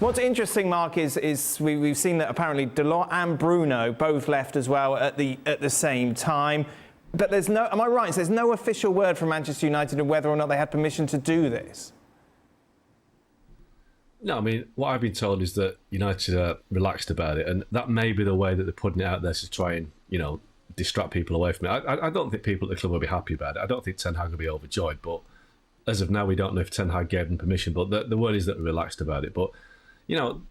What's interesting, Mark, is we've seen that apparently Delort and Bruno both left as well at the same time. But there's no, am I right? There's no official word from Manchester United on whether or not they had permission to do this. No, I mean, what I've been told is that United are relaxed about it, and that may be the way that they're putting it out there to try and, distract people away from it. I don't think people at the club will be happy about it. I don't think Ten Hag will be overjoyed, but as of now, we don't know if Ten Hag gave them permission, but the word is that they're relaxed about it. But,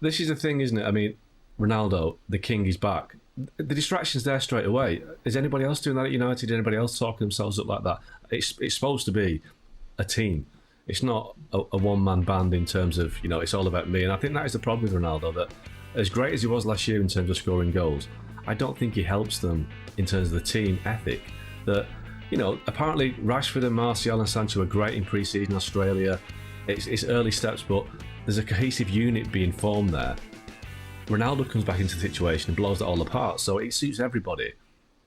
this is the thing, isn't it? I mean, Ronaldo, the king, is back. The distraction's there straight away. Is anybody else doing that at United? Anybody else talking themselves up like that? It's supposed to be a team. It's not a one-man band in terms of, it's all about me. And I think that is the problem with Ronaldo, that as great as he was last year in terms of scoring goals, I don't think he helps them in terms of the team ethic. That, apparently Rashford and Martial and Sancho are great in pre-season Australia. It's early steps, but there's a cohesive unit being formed there. Ronaldo comes back into the situation and blows it all apart. So it suits everybody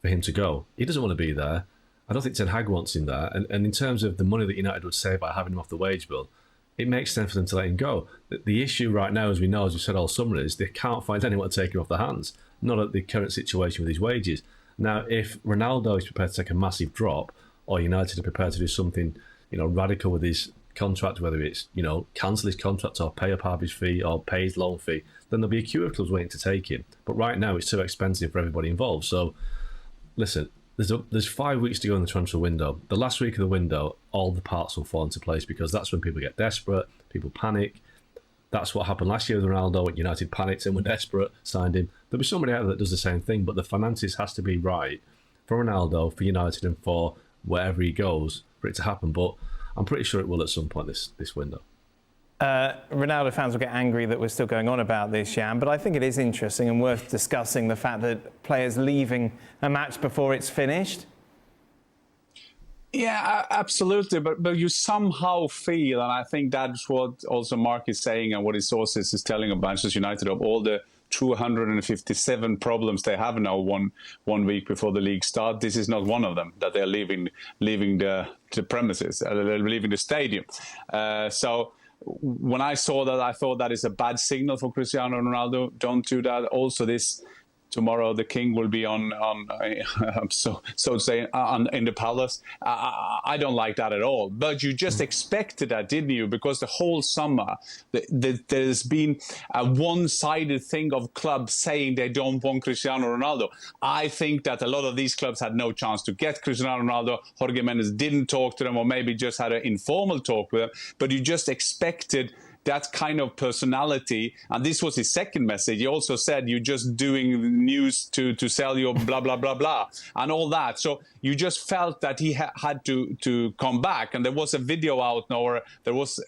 for him to go. He doesn't want to be there. I don't think Ten Hag wants him there. And in terms of the money that United would save by having him off the wage bill, it makes sense for them to let him go. The issue right now, as we know, as we said all summer, is they can't find anyone to take him off their hands, not at the current situation with his wages. Now, if Ronaldo is prepared to take a massive drop, or United are prepared to do something, radical with his contract, whether it's, cancel his contract or pay up half his fee or pay his loan fee, then there'll be a queue of clubs waiting to take him. But right now, it's too expensive for everybody involved. So, listen, there's 5 weeks to go in the transfer window. The last week of the window, all the parts will fall into place because that's when people get desperate, people panic. That's what happened last year with Ronaldo when United panicked and were desperate, signed him. There'll be somebody out there that does the same thing, but the finances has to be right for Ronaldo, for United, and for wherever he goes for it to happen. But I'm pretty sure it will at some point this window. Ronaldo fans will get angry that we're still going on about this, Jan, but I think it is interesting and worth discussing the fact that players leaving a match before it's finished. Yeah, absolutely. But you somehow feel, and I think that's what also Mark is saying and what his sources is telling of Manchester United, of all the 257 problems they have now one week before the league start. This is not one of them, that they're leaving the premises, leaving the stadium. So when I saw that, I thought that is a bad signal for Cristiano Ronaldo. Don't do that. Also, tomorrow the king will be on so to say in the palace. I don't like that at all. But you just expected that, didn't you? Because the whole summer there's been a one-sided thing of clubs saying they don't want Cristiano Ronaldo. I think that a lot of these clubs had no chance to get Cristiano Ronaldo. Jorge Mendes didn't talk to them, or maybe just had an informal talk with them. But you just expected that kind of personality. And this was his second message. He also said, you're just doing news to sell your blah, blah, blah, blah, and all that. So you just felt that he had to come back. And there was a video out now, or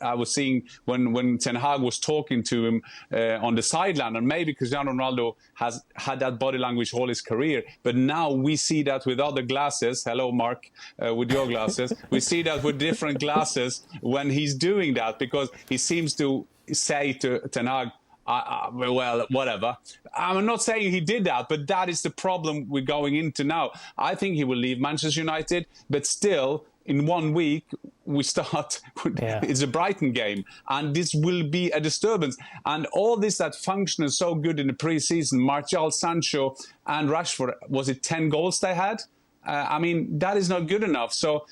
I was seeing when Ten Hag was talking to him on the sideline, and maybe Cristiano Ronaldo has had that body language all his career. But now we see that with other glasses. Hello, Mark, with your glasses. We see that with different glasses when he's doing that, because he seems to say to Ten Hag, well, whatever. I'm not saying he did that, but that is the problem we're going into now. I think he will leave Manchester United, but still, in 1 week, we start, it's a Brighton game, and this will be a disturbance. And all this that functioned so good in the pre-season, Martial, Sancho, and Rashford, was it 10 goals they had? I mean, that is not good enough. So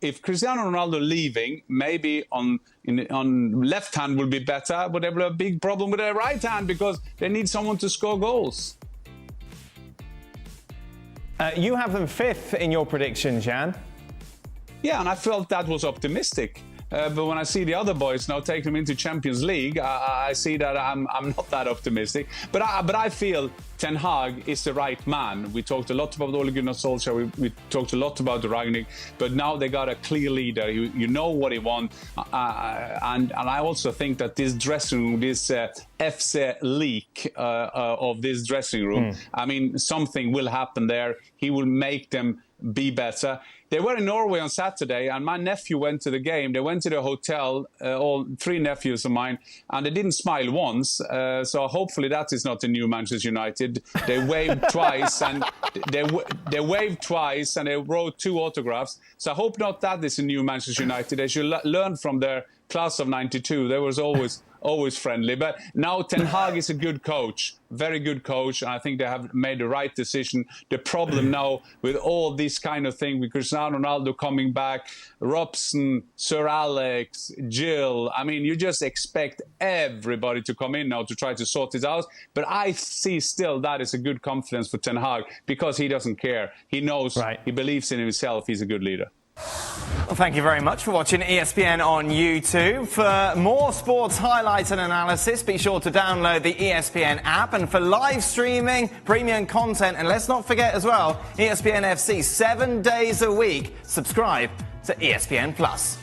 if Cristiano Ronaldo leaving, maybe on left hand will be better, but they will have a big problem with their right hand because they need someone to score goals. You have them fifth in your predictions, Jan. Yeah, and I felt that was optimistic. But when I see the other boys now take them into Champions League, I see that I'm not that optimistic. But I feel Ten Hag is the right man. We talked a lot about Ole Gunnar Solskjaer. We talked a lot about Rangnick. But now they got a clear leader. You know what he wants. And I also think that this dressing room, this FC leak of this dressing room, I mean, something will happen there. He will make them be better. They were in Norway on Saturday, and my nephew went to the game. They went to the hotel, all three nephews of mine, and they didn't smile once. So hopefully that is not the new Manchester United. They waved twice, and they waved twice, and they wrote 2 autographs. So I hope not that is a new Manchester United. They should learn from their class of '92. There was always always friendly. But now Ten Hag is a good coach, very good coach, and I think they have made the right decision. The problem now with all this kind of thing, with Cristiano Ronaldo coming back, Robson, Sir Alex, Jill, I mean, you just expect everybody to come in now to try to sort it out. But I see still that is a good confidence for Ten Hag, because he doesn't care. He knows, he believes in himself, he's a good leader. Well, thank you very much for watching ESPN on YouTube. For more sports highlights and analysis, be sure to download the ESPN app. And for live streaming, premium content, and let's not forget as well, ESPN FC 7 days a week. Subscribe to ESPN Plus.